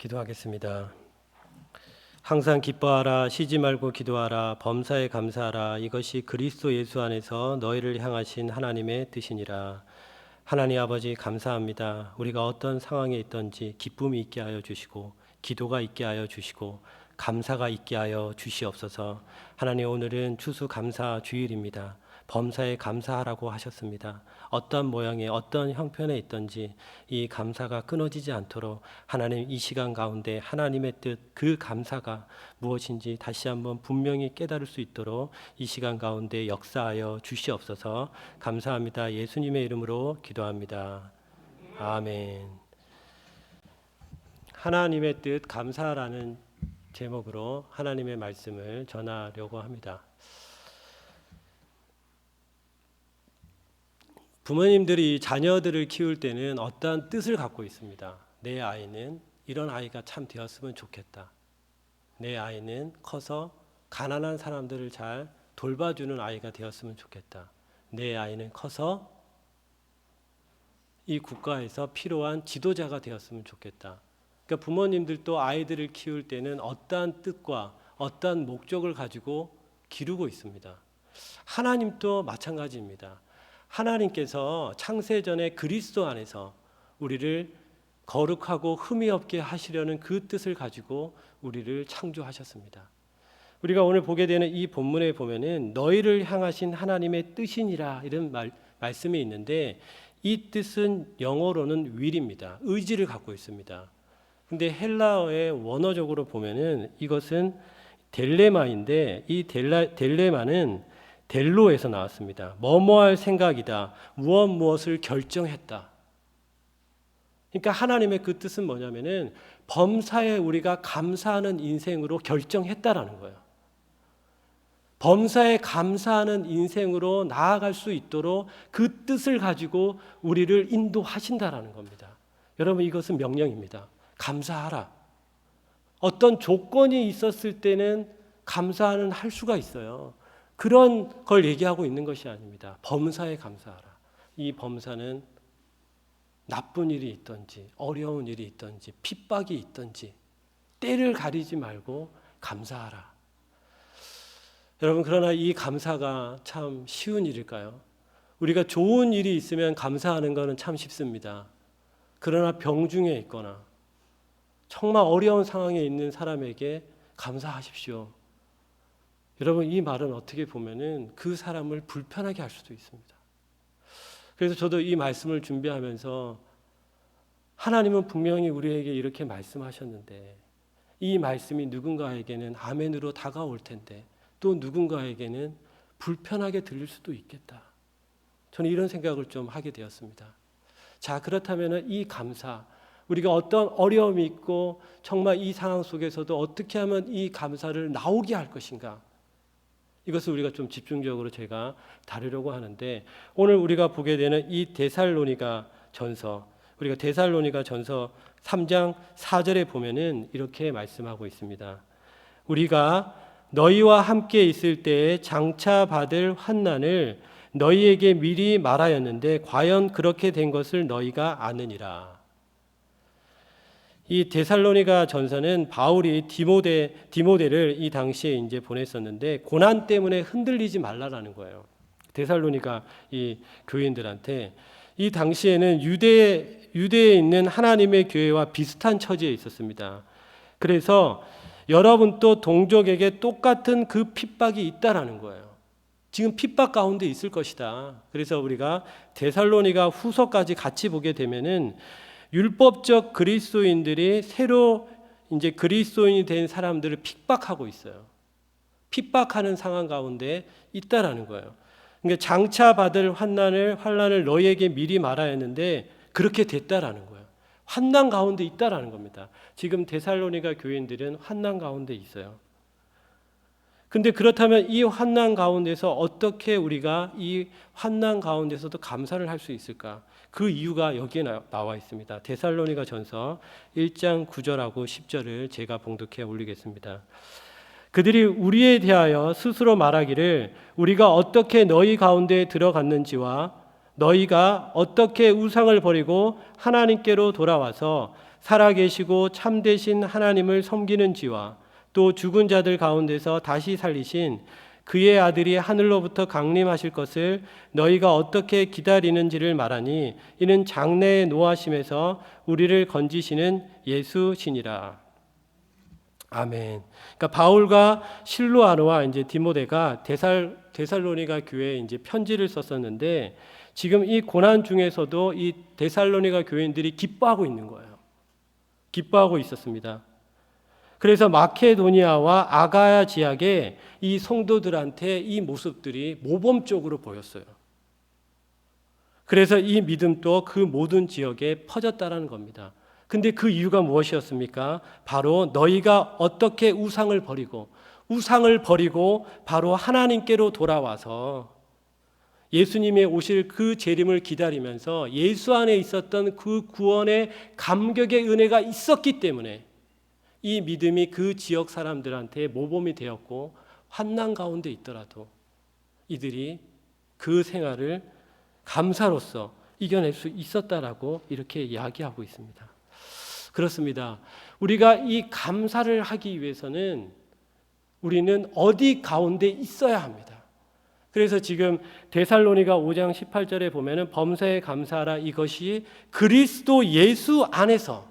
기도하겠습니다. 항상 기뻐하라, 쉬지 말고 기도하라, 범사에 감사하라. 이것이 그리스도 예수 안에서 너희를 향하신 하나님의 뜻이니라. 하나님 아버지 감사합니다. 우리가 어떤 상황에 있든지 기쁨이 있게 하여 주시고 기도가 있게 하여 주시고 감사가 있게 하여 주시옵소서. 하나님, 오늘은 추수감사 주일입니다. 범사에 감사하라고 하셨습니다. 어떤 모양의 어떤 형편에 있든지 이 감사가 끊어지지 않도록 하나님, 이 시간 가운데 하나님의 뜻, 그 감사가 무엇인지 다시 한번 분명히 깨달을 수 있도록 이 시간 가운데 역사하여 주시옵소서. 감사합니다. 예수님의 이름으로 기도합니다. 아멘. 하나님의 뜻 감사라는 제목으로 하나님의 말씀을 전하려고 합니다. 부모님들이 자녀들을 키울 때는 어떠한 뜻을 갖고 있습니다. 내 아이는 이런 아이가 참 되었으면 좋겠다. 내 아이는 커서 가난한 사람들을 잘 돌봐주는 아이가 되었으면 좋겠다. 내 아이는 커서 이 국가에서 필요한 지도자가 되었으면 좋겠다. 그러니까 부모님들도 아이들을 키울 때는 어떠한 뜻과 어떠한 목적을 가지고 기르고 있습니다. 하나님도 마찬가지입니다. 하나님께서 창세전에 그리스도 안에서 우리를 거룩하고 흠이 없게 하시려는 그 뜻을 가지고 우리를 창조하셨습니다. 우리가 오늘 보게 되는 이 본문에 보면은 너희를 향하신 하나님의 뜻이니라 이런 말씀이 있는데, 이 뜻은 영어로는 will입니다. 의지를 갖고 있습니다. 근데 헬라어의 원어적으로 보면은 이것은 델레마인데, 이 델레마는 델로에서 나왔습니다. 뭐뭐할 생각이다. 무엇을 결정했다. 그러니까 하나님의 그 뜻은 뭐냐면은 범사에 우리가 감사하는 인생으로 결정했다라는 거예요. 범사에 감사하는 인생으로 나아갈 수 있도록 그 뜻을 가지고 우리를 인도하신다라는 겁니다. 여러분, 이것은 명령입니다. 감사하라. 어떤 조건이 있었을 때는 감사는 할 수가 있어요. 그런 걸 얘기하고 있는 것이 아닙니다. 범사에 감사하라. 이 범사는 나쁜 일이 있든지 어려운 일이 있든지 핍박이 있든지 때를 가리지 말고 감사하라. 여러분, 그러나 이 감사가 참 쉬운 일일까요? 우리가 좋은 일이 있으면 감사하는 것은 참 쉽습니다. 그러나 병중에 있거나 정말 어려운 상황에 있는 사람에게 감사하십시오. 여러분, 이 말은 어떻게 보면은 그 사람을 불편하게 할 수도 있습니다. 그래서 저도 이 말씀을 준비하면서 하나님은 분명히 우리에게 이렇게 말씀하셨는데 이 말씀이 누군가에게는 아멘으로 다가올 텐데 또 누군가에게는 불편하게 들릴 수도 있겠다. 저는 이런 생각을 좀 하게 되었습니다. 자, 그렇다면 이 감사, 우리가 어떤 어려움이 있고 정말 이 상황 속에서도 어떻게 하면 이 감사를 나오게 할 것인가, 이것을 우리가 좀 집중적으로 제가 다루려고 하는데, 오늘 우리가 보게 되는 이 데살로니가 전서, 우리가 데살로니가 전서 3장 4절에 보면은 이렇게 말씀하고 있습니다. 우리가 너희와 함께 있을 때에 장차 받을 환난을 너희에게 미리 말하였는데 과연 그렇게 된 것을 너희가 아느니라. 이 데살로니가 전서는 바울이 디모데를 이 당시에 이제 보냈었는데 고난 때문에 흔들리지 말라라는 거예요. 데살로니가 이 교인들한테 이 당시에는 유대에 있는 하나님의 교회와 비슷한 처지에 있었습니다. 그래서 여러분도 동족에게 똑같은 그 핍박이 있다라는 거예요. 지금 핍박 가운데 있을 것이다. 그래서 우리가 데살로니가 후서까지 같이 보게 되면은 율법적 그리스도인들이 새로 이제 그리스도인이 된 사람들을 핍박하고 있어요. 핍박하는 상황 가운데 있다라는 거예요. 그러니까 장차 받을 환난을 너희에게 미리 말하였는데 그렇게 됐다라는 거예요. 환난 가운데 있다라는 겁니다. 지금 데살로니가 교인들은 환난 가운데 있어요. 근데 그렇다면 이 환난 가운데서 어떻게 우리가 이 환난 가운데서도 감사를 할 수 있을까? 그 이유가 여기에 나와 있습니다. 데살로니가 전서 1장 9절하고 10절을 제가 봉독해 올리겠습니다. 그들이 우리에 대하여 스스로 말하기를 우리가 어떻게 너희 가운데 들어갔는지와 너희가 어떻게 우상을 버리고 하나님께로 돌아와서 살아계시고 참되신 하나님을 섬기는지와 또 죽은 자들 가운데서 다시 살리신 그의 아들이 하늘로부터 강림하실 것을 너희가 어떻게 기다리는지를 말하니 이는 장래의 노하심에서 우리를 건지시는 예수시니라. 아멘. 그러니까 바울과 실로아노와 이제 디모데가 데살로니가 교회에 이제 편지를 썼었는데 지금 이 고난 중에서도 이 데살로니가 교인들이 기뻐하고 있는 거예요. 기뻐하고 있었습니다. 그래서 마케도니아와 아가야 지역의 이 성도들한테 이 모습들이 모범적으로 보였어요. 그래서 이 믿음도 그 모든 지역에 퍼졌다라는 겁니다. 근데 그 이유가 무엇이었습니까? 바로 너희가 어떻게 우상을 버리고 바로 하나님께로 돌아와서 예수님의 오실 그 재림을 기다리면서 예수 안에 있었던 그 구원의 감격의 은혜가 있었기 때문에 이 믿음이 그 지역 사람들한테 모범이 되었고 환난 가운데 있더라도 이들이 그 생활을 감사로서 이겨낼 수 있었다라고 이렇게 이야기하고 있습니다. 그렇습니다. 우리가 이 감사를 하기 위해서는 우리는 어디 가운데 있어야 합니다. 그래서 지금 데살로니가 5장 18절에 보면은 범사에 감사하라 이것이 그리스도 예수 안에서,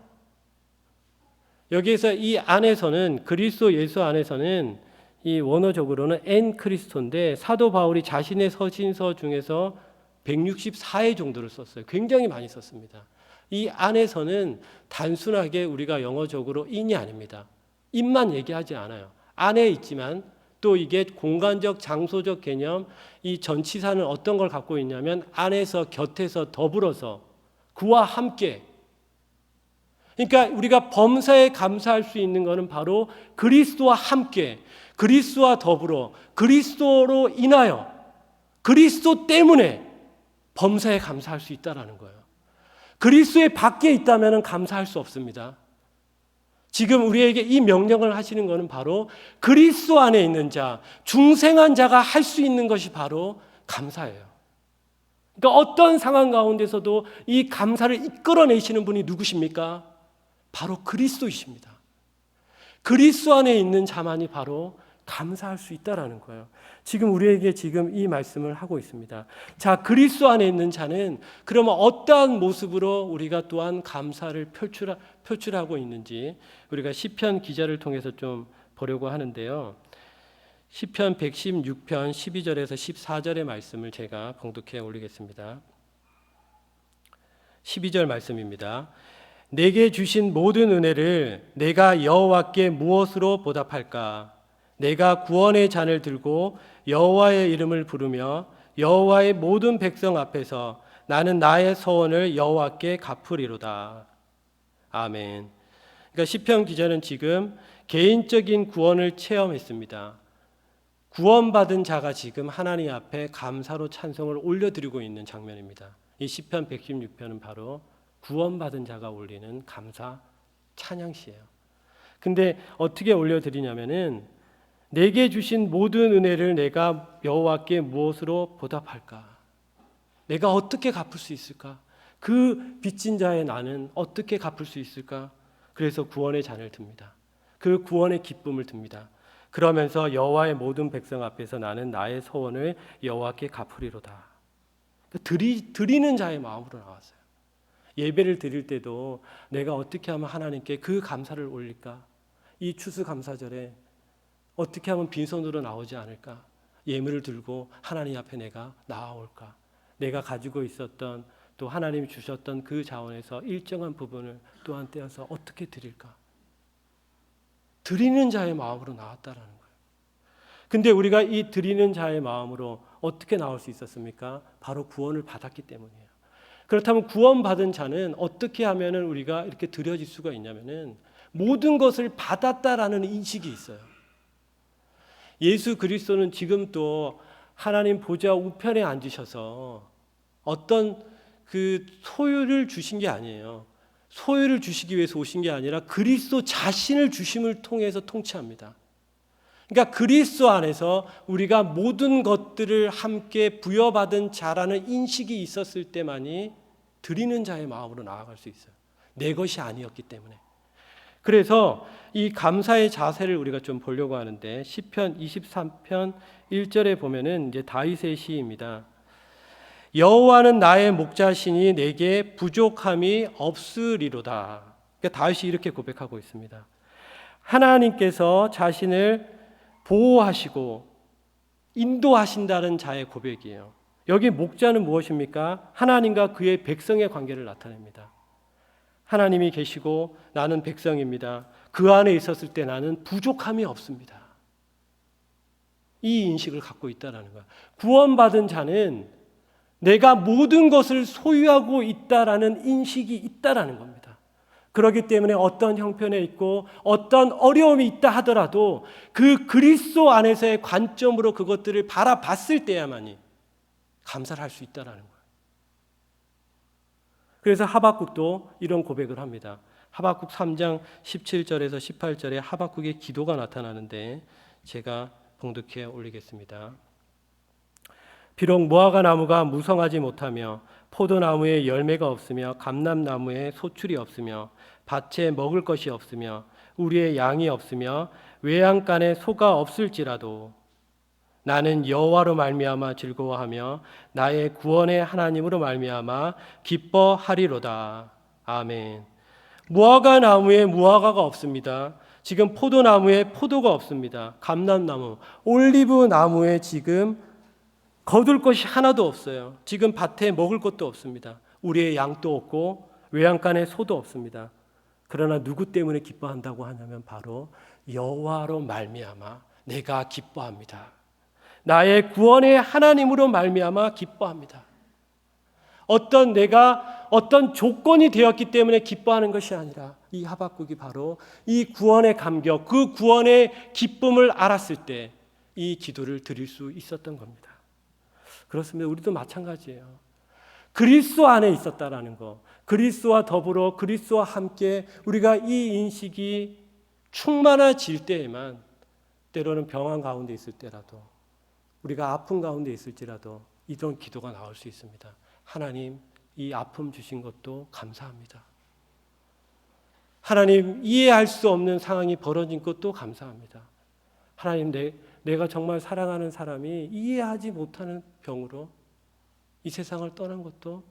여기에서 이 안에서는 그리스도 예수 안에서는 이 원어적으로는 엔 크리스토인데 사도 바울이 자신의 서신서 중에서 164회 정도를 썼어요. 굉장히 많이 썼습니다. 이 안에서는 단순하게 우리가 영어적으로 in이 아닙니다. in만 얘기하지 않아요. 안에 있지만 또 이게 공간적 장소적 개념, 이 전치사는 어떤 걸 갖고 있냐면 안에서 곁에서 더불어서 그와 함께. 그러니까 우리가 범사에 감사할 수 있는 것은 바로 그리스도와 함께, 그리스도와 더불어, 그리스도로 인하여, 그리스도 때문에 범사에 감사할 수 있다라는 거예요. 그리스도의 밖에 있다면 감사할 수 없습니다. 지금 우리에게 이 명령을 하시는 것은 바로 그리스도 안에 있는 자, 중생한 자가 할 수 있는 것이 바로 감사예요. 그러니까 어떤 상황 가운데서도 이 감사를 이끌어내시는 분이 누구십니까? 바로 그리스도이십니다. 그리스도 안에 있는 자만이 바로 감사할 수 있다라는 거예요. 지금 우리에게 지금 이 말씀을 하고 있습니다. 자, 그리스도 안에 있는 자는 그러면 어떠한 모습으로 우리가 또한 감사를 표출하고 있는지 우리가 시편 기자를 통해서 좀 보려고 하는데요. 시편 116편 12절에서 14절의 말씀을 제가 봉독해 올리겠습니다. 12절 말씀입니다. 내게 주신 모든 은혜를 내가 여호와께 무엇으로 보답할까? 내가 구원의 잔을 들고 여호와의 이름을 부르며 여호와의 모든 백성 앞에서 나는 나의 서원을 여호와께 갚으리로다. 아멘. 그러니까 시편 기자는 지금 개인적인 구원을 체험했습니다. 구원받은 자가 지금 하나님 앞에 감사로 찬송을 올려드리고 있는 장면입니다. 이 시편 116편은 바로 구원받은 자가 올리는 감사 찬양시예요. 근데 어떻게 올려드리냐면은 내게 주신 모든 은혜를 내가 여호와께 무엇으로 보답할까? 내가 어떻게 갚을 수 있을까? 그 빚진 자의 나는 어떻게 갚을 수 있을까? 그래서 구원의 잔을 듭니다. 그 구원의 기쁨을 듭니다. 그러면서 여호와의 모든 백성 앞에서 나는 나의 소원을 여호와께 갚으리로다. 드리는 자의 마음으로 나왔어요. 예배를 드릴 때도 내가 어떻게 하면 하나님께 그 감사를 올릴까? 이 추수감사절에 어떻게 하면 빈손으로 나오지 않을까? 예물을 들고 하나님 앞에 내가 나아올까? 내가 가지고 있었던 또 하나님이 주셨던 그 자원에서 일정한 부분을 또한 떼어서 어떻게 드릴까? 드리는 자의 마음으로 나왔다라는 거예요. 근데 우리가 이 드리는 자의 마음으로 어떻게 나올 수 있었습니까? 바로 구원을 받았기 때문이에요. 그렇다면 구원받은 자는 어떻게 하면은 우리가 이렇게 드려질 수가 있냐면은 모든 것을 받았다라는 인식이 있어요. 예수 그리스도는 지금도 하나님 보좌 우편에 앉으셔서 어떤 그 소유를 주신 게 아니에요. 소유를 주시기 위해서 오신 게 아니라 그리스도 자신을 주심을 통해서 통치합니다. 그러니까 그리스도 안에서 우리가 모든 것들을 함께 부여받은 자라는 인식이 있었을 때만이 드리는 자의 마음으로 나아갈 수 있어요. 내 것이 아니었기 때문에. 그래서 이 감사의 자세를 우리가 좀 보려고 하는데 시편 23편 1절에 보면은 이제 다윗의 시입니다. 여호와는 나의 목자시니 내게 부족함이 없으리로다. 그러니까 다윗이 이렇게 고백하고 있습니다. 하나님께서 자신을 보호하시고 인도하신다는 자의 고백이에요. 여기 목자는 무엇입니까? 하나님과 그의 백성의 관계를 나타냅니다. 하나님이 계시고 나는 백성입니다. 그 안에 있었을 때 나는 부족함이 없습니다. 이 인식을 갖고 있다는 거야. 구원받은 자는 내가 모든 것을 소유하고 있다라는 인식이 있다라는 겁니다. 그렇기 때문에 어떤 형편에 있고 어떤 어려움이 있다 하더라도 그 그리스도 안에서의 관점으로 그것들을 바라봤을 때야만이 감사를 할 수 있다라는 거예요. 그래서 하박국도 이런 고백을 합니다. 하박국 3장 17절에서 18절에 하박국의 기도가 나타나는데 제가 봉독해 올리겠습니다. 비록 무화과 나무가 무성하지 못하며 포도나무에 열매가 없으며 감람나무에 소출이 없으며 밭에 먹을 것이 없으며 우리의 양이 없으며 외양간에 소가 없을지라도 나는 여호와로 말미암아 즐거워하며 나의 구원의 하나님으로 말미암아 기뻐하리로다. 아멘. 무화과 나무에 무화과가 없습니다. 지금 포도나무에 포도가 없습니다. 감람나무, 올리브 나무에 지금 거둘 것이 하나도 없어요. 지금 밭에 먹을 것도 없습니다. 우리의 양도 없고 외양간에 소도 없습니다. 그러나 누구 때문에 기뻐한다고 하냐면 바로 여호와로 말미암아 내가 기뻐합니다. 나의 구원의 하나님으로 말미암아 기뻐합니다. 내가 어떤 조건이 되었기 때문에 기뻐하는 것이 아니라 이 하박국이 바로 이 구원의 감격, 그 구원의 기쁨을 알았을 때 이 기도를 드릴 수 있었던 겁니다. 그렇습니다. 우리도 마찬가지예요. 그리스도 안에 있었다라는 거, 그리스도와 더불어 그리스도와 함께 우리가 이 인식이 충만해질 때에만, 때로는 병환 가운데 있을 때라도, 우리가 아픔 가운데 있을지라도 이런 기도가 나올 수 있습니다. 하나님, 이 아픔 주신 것도 감사합니다. 하나님, 이해할 수 없는 상황이 벌어진 것도 감사합니다. 하나님, 내가 정말 사랑하는 사람이 이해하지 못하는 병으로 이 세상을 떠난 것도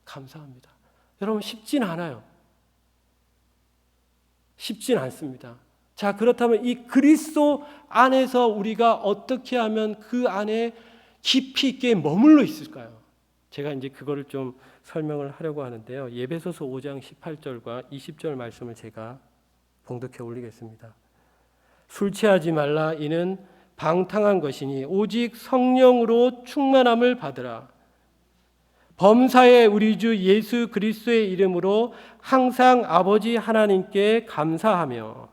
감사합니다. 여러분, 쉽진 않아요. 쉽진 않습니다. 자, 그렇다면 이 그리스도 안에서 우리가 어떻게 하면 그 안에 깊이 있게 머물러 있을까요? 제가 이제 그거를 좀 설명을 하려고 하는데요. 에베소서 5장 18절과 20절 말씀을 제가 봉독해 올리겠습니다. 술 취하지 말라. 이는 방탕한 것이니 오직 성령으로 충만함을 받으라. 범사에 우리 주 예수 그리스도의 이름으로 항상 아버지 하나님께 감사하며.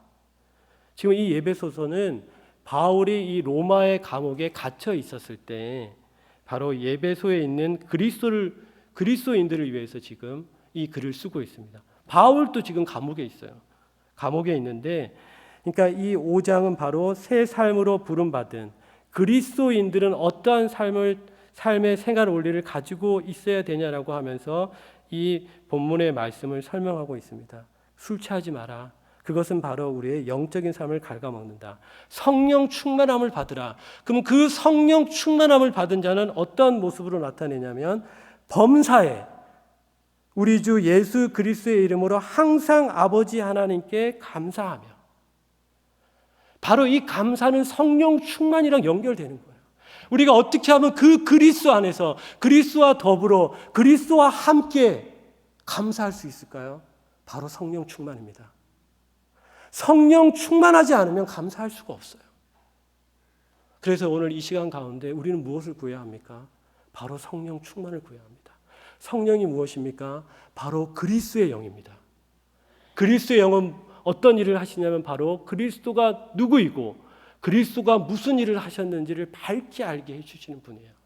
지금 이 에베소서는 바울이 이 로마의 감옥에 갇혀 있었을 때 바로 에베소에 있는 그리스도인들을 위해서 지금 이 글을 쓰고 있습니다. 바울도 지금 감옥에 있어요. 감옥에 있는데, 그러니까 이 5장은 바로 새 삶으로 부름받은 그리스도인들은 어떠한 삶의 생활 원리를 가지고 있어야 되냐라고 하면서 이 본문의 말씀을 설명하고 있습니다. 술 취하지 마라. 그것은 바로 우리의 영적인 삶을 갉아먹는다. 성령 충만함을 받으라. 그럼 그 성령 충만함을 받은 자는 어떤 모습으로 나타내냐면 범사에 우리 주 예수 그리스도의 이름으로 항상 아버지 하나님께 감사하며. 바로 이 감사는 성령 충만이랑 연결되는 거예요. 우리가 어떻게 하면 그 그리스도 안에서 그리스도와 더불어 그리스도와 함께 감사할 수 있을까요? 바로 성령 충만입니다. 성령 충만하지 않으면 감사할 수가 없어요. 그래서 오늘 이 시간 가운데 우리는 무엇을 구해야 합니까? 바로 성령 충만을 구해야 합니다. 성령이 무엇입니까? 바로 그리스도의 영입니다. 그리스도의 영은 어떤 일을 하시냐면 바로 그리스도가 누구이고 그리스도가 무슨 일을 하셨는지를 밝히 알게 해주시는 분이에요.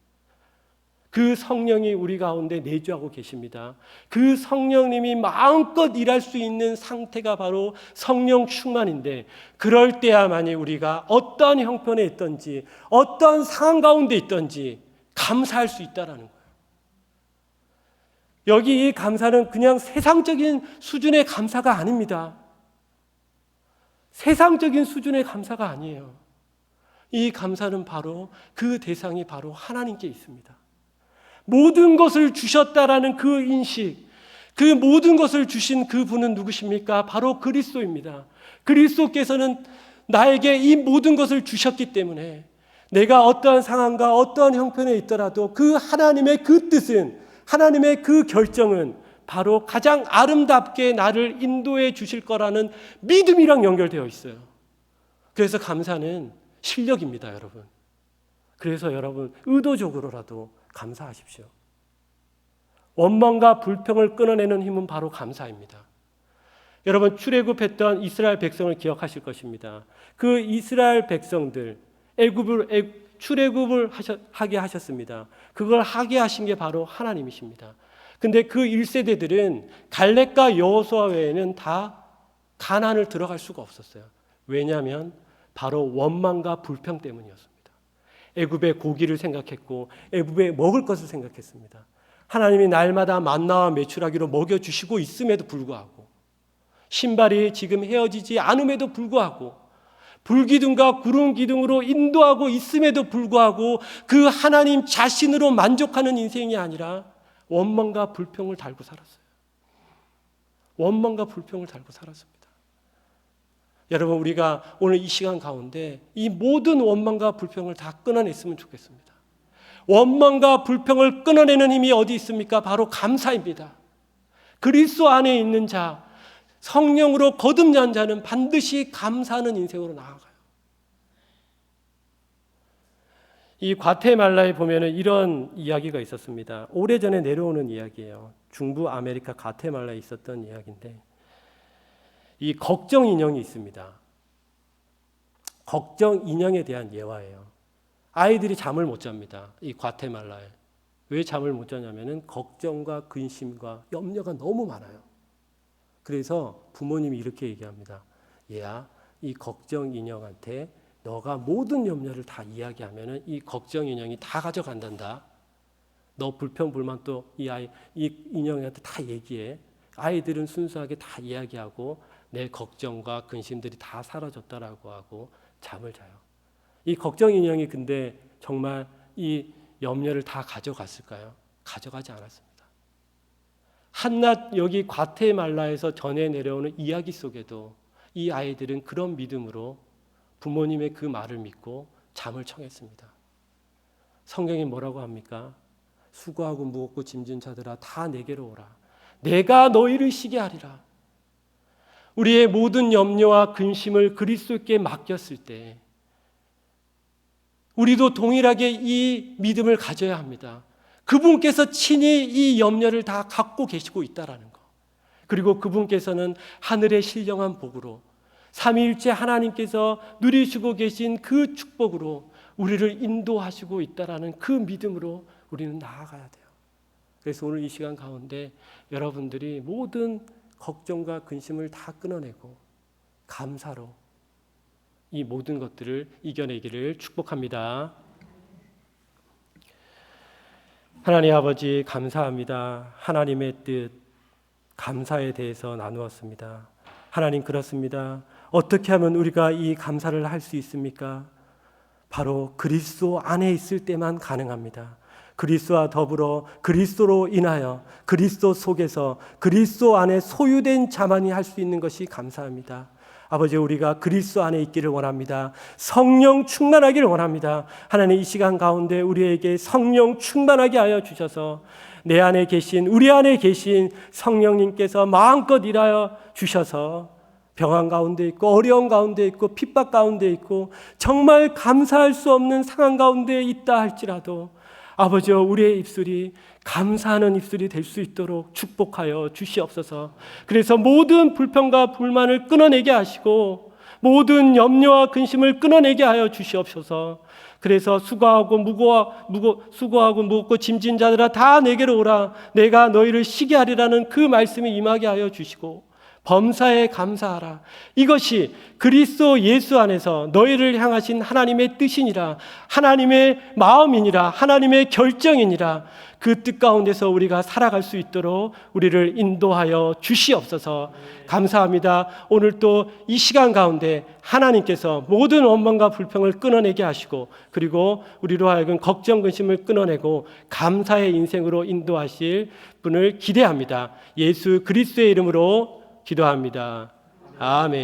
그 성령이 우리 가운데 내주하고 계십니다. 그 성령님이 마음껏 일할 수 있는 상태가 바로 성령 충만인데, 그럴 때야만이 우리가 어떠한 형편에 있든지 어떠한 상황 가운데 있든지 감사할 수 있다라는 거예요. 여기 이 감사는 그냥 세상적인 수준의 감사가 아닙니다. 세상적인 수준의 감사가 아니에요. 이 감사는 바로 그 대상이 바로 하나님께 있습니다. 모든 것을 주셨다라는 그 인식, 그 모든 것을 주신 그 분은 누구십니까? 바로 그리스도입니다. 그리스도께서는 나에게 이 모든 것을 주셨기 때문에 내가 어떠한 상황과 어떠한 형편에 있더라도 그 하나님의 그 뜻은, 하나님의 그 결정은 바로 가장 아름답게 나를 인도해 주실 거라는 믿음이랑 연결되어 있어요. 그래서 감사는 실력입니다, 여러분. 그래서 여러분 의도적으로라도 감사하십시오. 원망과 불평을 끊어내는 힘은 바로 감사입니다. 여러분 출애굽했던 이스라엘 백성을 기억하실 것입니다. 그 이스라엘 백성들 출애굽을 하게 하셨습니다. 그걸 하게 하신 게 바로 하나님이십니다. 근데 그 1세대들은 갈렙과 여호수아 외에는 다 가나안을 들어갈 수가 없었어요. 왜냐하면 바로 원망과 불평 때문이었습니다. 애굽의 고기를 생각했고 애굽에 먹을 것을 생각했습니다. 하나님이 날마다 만나와 메추라기로 먹여주시고 있음에도 불구하고, 신발이 지금 헤어지지 않음에도 불구하고, 불기둥과 구름 기둥으로 인도하고 있음에도 불구하고 그 하나님 자신으로 만족하는 인생이 아니라 원망과 불평을 달고 살았어요. 원망과 불평을 달고 살았습니다. 여러분 우리가 오늘 이 시간 가운데 이 모든 원망과 불평을 다 끊어냈으면 좋겠습니다. 원망과 불평을 끊어내는 힘이 어디 있습니까? 바로 감사입니다. 그리스도 안에 있는 자, 성령으로 거듭난 자는 반드시 감사하는 인생으로 나아가요. 이 과테말라에 보면은 이런 이야기가 있었습니다. 오래전에 내려오는 이야기예요. 중부 아메리카 과테말라에 있었던 이야기인데, 이 걱정 인형이 있습니다. 걱정 인형에 대한 예화예요. 아이들이 잠을 못 잡니다. 이 과테말라에. 왜 잠을 못 자냐면은 걱정과 근심과 염려가 너무 많아요. 그래서 부모님이 이렇게 얘기합니다. 얘야, 이 걱정 인형한테 너가 모든 염려를 다 이야기하면은 이 걱정 인형이 다 가져간단다. 너 불평 불만 또 이 인형한테 다 얘기해. 아이들은 순수하게 다 이야기하고 내 걱정과 근심들이 다 사라졌다라고 하고 잠을 자요. 이 걱정 인형이 근데 정말 이 염려를 다 가져갔을까요? 가져가지 않았습니다. 한낮 여기 과테말라에서 전해 내려오는 이야기 속에도 이 아이들은 그런 믿음으로 부모님의 그 말을 믿고 잠을 청했습니다. 성경이 뭐라고 합니까? 수고하고 무겁고 짐진 자들아 다 내게로 오라. 내가 너희를 쉬게 하리라. 우리의 모든 염려와 근심을 그리스도께 맡겼을 때 우리도 동일하게 이 믿음을 가져야 합니다. 그분께서 친히 이 염려를 다 갖고 계시고 있다라는 거. 그리고 그분께서는 하늘의 신령한 복으로 삼위일체 하나님께서 누리시고 계신 그 축복으로 우리를 인도하시고 있다라는 그 믿음으로 우리는 나아가야 돼요. 그래서 오늘 이 시간 가운데 여러분들이 모든 걱정과 근심을 다 끊어내고 감사로 이 모든 것들을 이겨내기를 축복합니다. 하나님 아버지 감사합니다. 하나님의 뜻 감사에 대해서 나누었습니다. 하나님 그렇습니다. 어떻게 하면 우리가 이 감사를 할 수 있습니까? 바로 그리스도 안에 있을 때만 가능합니다. 그리스도와 더불어 그리스도로 인하여 그리스도 속에서 그리스도 안에 소유된 자만이 할 수 있는 것이 감사합니다. 아버지 우리가 그리스도 안에 있기를 원합니다. 성령 충만하기를 원합니다. 하나님 이 시간 가운데 우리에게 성령 충만하게 하여 주셔서 내 안에 계신 우리 안에 계신 성령님께서 마음껏 일하여 주셔서 병환 가운데 있고 어려운 가운데 있고 핍박 가운데 있고 정말 감사할 수 없는 상황 가운데 있다 할지라도 아버지여 우리의 입술이 감사하는 입술이 될 수 있도록 축복하여 주시옵소서. 그래서 모든 불평과 불만을 끊어내게 하시고 모든 염려와 근심을 끊어내게 하여 주시옵소서. 그래서 수고하고 무겁고 짐진 자들아 다 내게로 오라. 내가 너희를 쉬게 하리라는 그 말씀이 임하게 하여 주시고 범사에 감사하라. 이것이 그리스도 예수 안에서 너희를 향하신 하나님의 뜻이니라. 하나님의 마음이니라. 하나님의 결정이니라. 그 뜻 가운데서 우리가 살아갈 수 있도록 우리를 인도하여 주시옵소서. 감사합니다. 오늘 또 이 시간 가운데 하나님께서 모든 원망과 불평을 끊어내게 하시고, 그리고 우리로 하여금 걱정 근심을 끊어내고 감사의 인생으로 인도하실 분을 기대합니다. 예수 그리스도의 이름으로 기도합니다. 아멘.